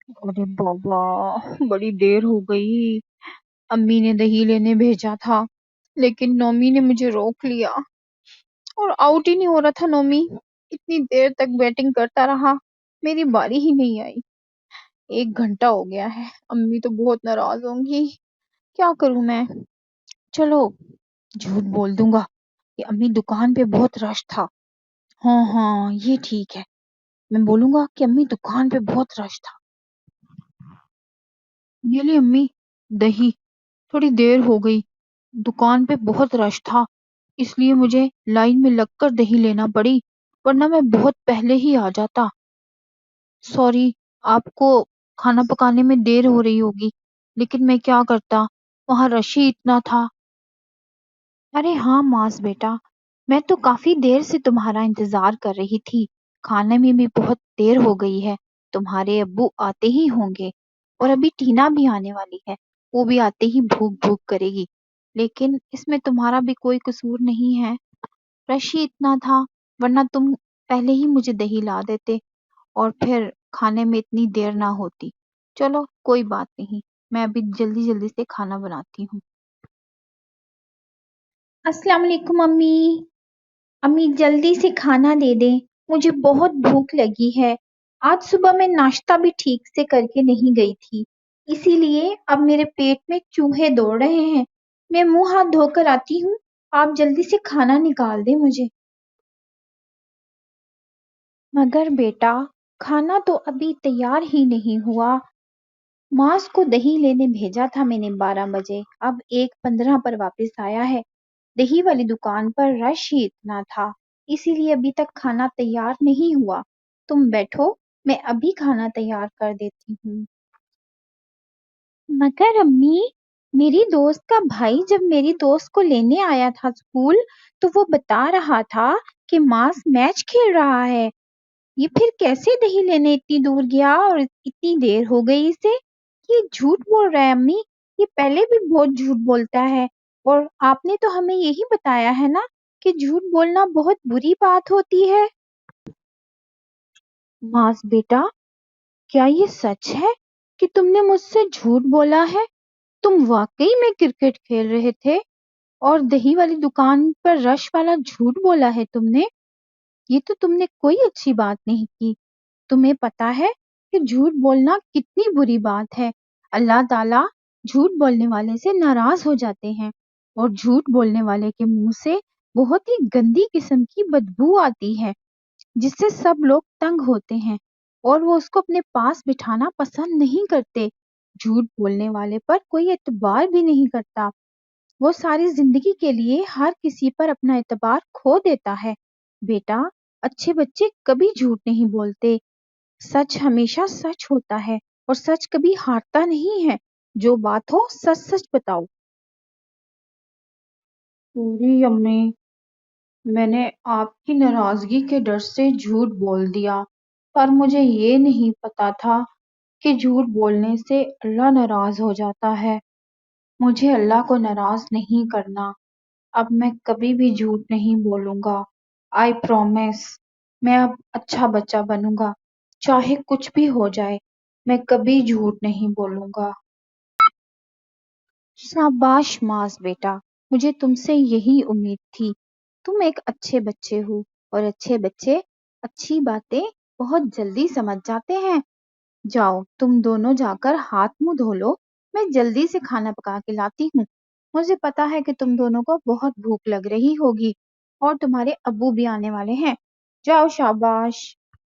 अरे बाबा, बड़ी देर हो गई। अम्मी ने दही लेने भेजा था, लेकिन नोमी ने मुझे रोक लिया और आउट ही नहीं हो रहा था। नोमी इतनी देर तक बैटिंग करता रहा, मेरी बारी ही नहीं आई। 1 घंटा हो गया है। अम्मी तो बहुत नाराज होंगी। क्या करूं मैं? चलो, झूठ बोल दूंगा कि अम्मी दुकान पे बहुत रश था। हाँ हाँ, ये ठीक है। मैं बोलूंगा कि अम्मी दुकान पे बहुत रश था। ये ली अम्मी, दही। थोड़ी देर हो गई, दुकान पे बहुत रश था, इसलिए मुझे लाइन में लगकर दही लेना पड़ी, वरना मैं बहुत पहले ही आ जाता। सॉरी, आपको खाना पकाने में देर हो रही होगी, लेकिन मैं क्या करता, वहां रश ही इतना था। अरे हाँ मास बेटा, मैं तो काफी देर से तुम्हारा इंतजार कर रही थी। खाने में भी बहुत देर हो गई है। तुम्हारे अब्बू आते ही होंगे, और अभी टीना भी आने वाली है। वो भी आते ही भूख भूख करेगी। लेकिन इसमें तुम्हारा भी कोई कसूर नहीं है, रश ही इतना था, वरना तुम पहले ही मुझे दही ला देते और फिर खाने में इतनी देर ना होती। चलो कोई बात नहीं, मैं अभी जल्दी जल्दी से खाना बनाती हूँ। अस्सलाम वालेकुम अम्मी। अम्मी जल्दी से खाना दे दें, मुझे बहुत भूख लगी है। आज सुबह मैं नाश्ता भी ठीक से करके नहीं गई थी, इसीलिए अब मेरे पेट में चूहे दौड़ रहे हैं। मैं मुंह हाथ धोकर आती हूँ, आप जल्दी से खाना निकाल दें मुझे। मगर बेटा, खाना तो अभी तैयार ही नहीं हुआ। मांस को दही लेने भेजा था मैंने 12 बजे, अब 1:15 पर वापस आया है। दही वाली दुकान पर रश ही इतना था, इसीलिए अभी तक खाना तैयार नहीं हुआ। तुम बैठो, मैं अभी खाना तैयार कर देती हूँ। मगर अम्मी, मेरी दोस्त का भाई जब मेरी दोस्त को लेने आया था स्कूल, तो वो बता रहा था कि मास मैच खेल रहा है। ये फिर कैसे दही लेने इतनी दूर गया और इतनी देर हो गई इसे? ये झूठ बोल रहा है अम्मी। ये पहले भी बहुत झूठ बोलता है, और आपने तो हमें यही बताया है ना कि झूठ बोलना बहुत बुरी बात होती है। मास बेटा, क्या ये सच है कि तुमने मुझसे झूठ बोला है? तुम वाकई में क्रिकेट खेल रहे थे और दही वाली दुकान पर रश वाला झूठ बोला है तुमने? ये तो तुमने कोई अच्छी बात नहीं की। तुम्हें पता है कि झूठ बोलना कितनी बुरी बात है। अल्लाह ताला झूठ बोलने वाले से नाराज हो जाते हैं, और झूठ बोलने वाले के मुंह से बहुत ही गंदी किस्म की बदबू आती है, जिससे सब लोग तंग होते हैं और वो उसको अपने पास बिठाना पसंद नहीं करते। झूठ बोलने वाले पर कोई एतबार भी नहीं करता। वो सारी जिंदगी के लिए हर किसी पर अपना एतबार खो देता है। बेटा, अच्छे बच्चे कभी झूठ नहीं बोलते। सच हमेशा सच होता है, और सच कभी हारता नहीं है। जो बात हो सच सच बताओ। पूरी अम्मी, मैंने आपकी नाराजगी के डर से झूठ बोल दिया, पर मुझे ये नहीं पता था कि झूठ बोलने से अल्लाह नाराज हो जाता है। मुझे अल्लाह को नाराज नहीं करना। अब मैं कभी भी झूठ नहीं बोलूंगा। I promise. मैं अब अच्छा बच्चा बनूंगा, चाहे कुछ भी हो जाए। मैं कभी झूठ नहीं बोलूंगा। शाबाश मास बेटा, मुझे तुमसे यही उम्मीद थी। तुम एक अच्छे बच्चे हो, और अच्छे बच्चे अच्छी बातें बहुत जल्दी समझ जाते हैं। जाओ तुम दोनों जाकर हाथ मुंह धो लो, मैं जल्दी से खाना पका के लाती हूँ। मुझे पता है कि तुम दोनों को बहुत भूख लग रही होगी, और तुम्हारे अब्बू भी आने वाले हैं। जाओ, शाबाश।